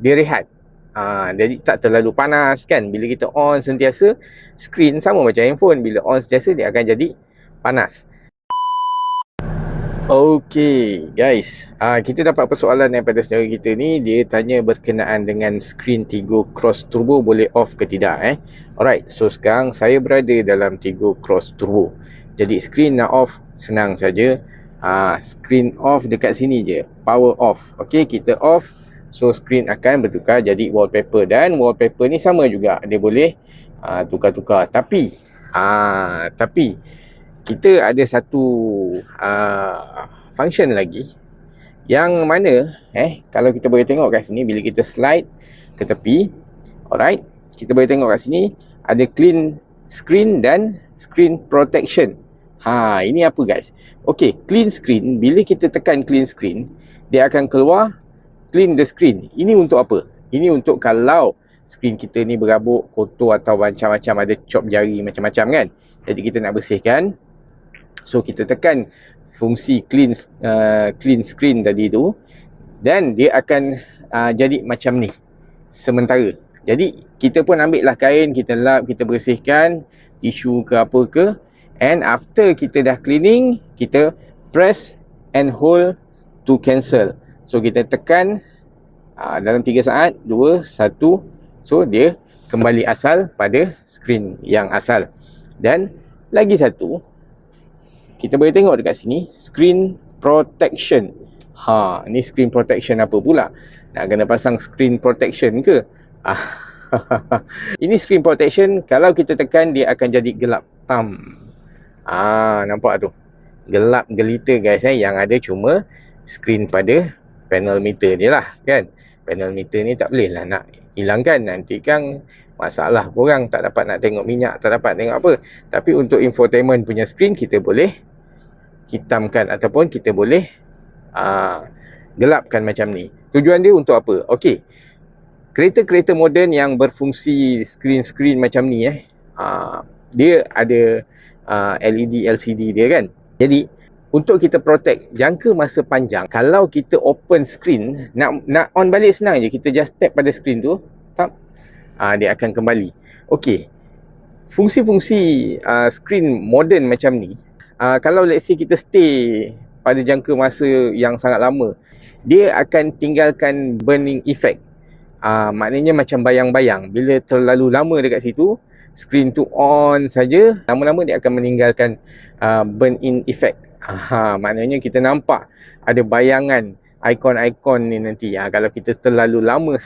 dia rehat. Jadi tak terlalu panas kan. Bila kita on sentiasa, skrin sama macam handphone, bila on sentiasa dia akan jadi panas. Okey guys, kita dapat persoalan daripada saudara kita ni. Dia tanya berkenaan dengan skrin Tigo Cross Turbo boleh off ke tidak. Alright, so sekarang saya berada dalam Tigo Cross Turbo. Jadi skrin nak off senang saja. Skrin off dekat sini je, power off. Okey, kita off, so skrin akan bertukar jadi wallpaper. Dan wallpaper ni sama juga, dia boleh tukar-tukar. Tapi kita ada satu function lagi yang mana kalau kita boleh tengok kat sini, bila kita slide ke tepi, alright, kita boleh tengok kat sini ada clean screen dan screen protection. Ini apa guys? Okey, clean screen, bila kita tekan clean screen, dia akan keluar clean the screen. Ini untuk apa? Ini untuk kalau skrin kita ni berabuk, kotor atau macam-macam, ada cop jari macam-macam kan. Jadi kita nak bersihkan, so kita tekan fungsi clean screen tadi tu, dan dia akan jadi macam ni sementara. Jadi kita pun ambil lah kain, kita lap, kita bersihkan, tisu ke apa ke, and after kita dah cleaning, kita press and hold to cancel. So kita tekan dalam 3 saat, 2, 1, so dia kembali asal pada skrin yang asal. Dan lagi satu, kita boleh tengok dekat sini, screen protection. Ni screen protection apa pula? Nak kena pasang screen protection ke? Ini screen protection, kalau kita tekan dia akan jadi gelap tam. Nampak tu? Gelap gelita guys. Yang ada cuma screen pada panel meter je lah kan. Panel meter ni tak boleh lah nak hilangkan, nanti kan masalah korang tak dapat nak tengok minyak, tak dapat tengok apa. Tapi untuk infotainment punya screen, kita boleh hitamkan ataupun kita boleh gelapkan macam ni. Tujuan dia untuk apa? Okey, kereta-kereta moden yang berfungsi screen macam ni dia ada LED LCD dia kan. Jadi untuk kita protect jangka masa panjang, kalau kita open screen, nak on balik senang je, kita just tap pada screen tu, tap, dia akan kembali. Okey, fungsi-fungsi screen moden macam ni, kalau let's say kita stay pada jangka masa yang sangat lama, dia akan tinggalkan burning effect. Maknanya macam bayang-bayang. Bila terlalu lama dekat situ, screen tu on saja, lama-lama dia akan meninggalkan burn-in effect. Maknanya kita nampak ada bayangan ikon-ikon ni nanti. Kalau kita terlalu lama